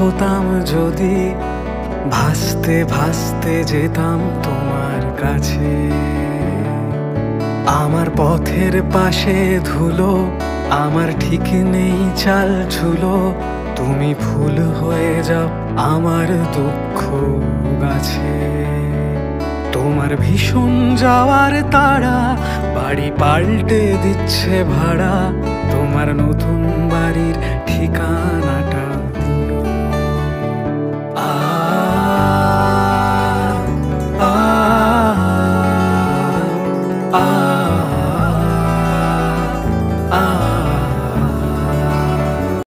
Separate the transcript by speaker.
Speaker 1: হতাম যদি, ভাসতে ভাসতে যেতাম তোমার কাছে। আমার পথের পাশে ধুলো, আমার ঠিক নেই চাল ছুলো, তুমি ফুল হয়ে যাও আমার দুঃখ গাছে। তোমার ভীষণ যাওয়ার তাড়া বাড়ি পাল্টে দিচ্ছে ভাড়া, তোমার নতুন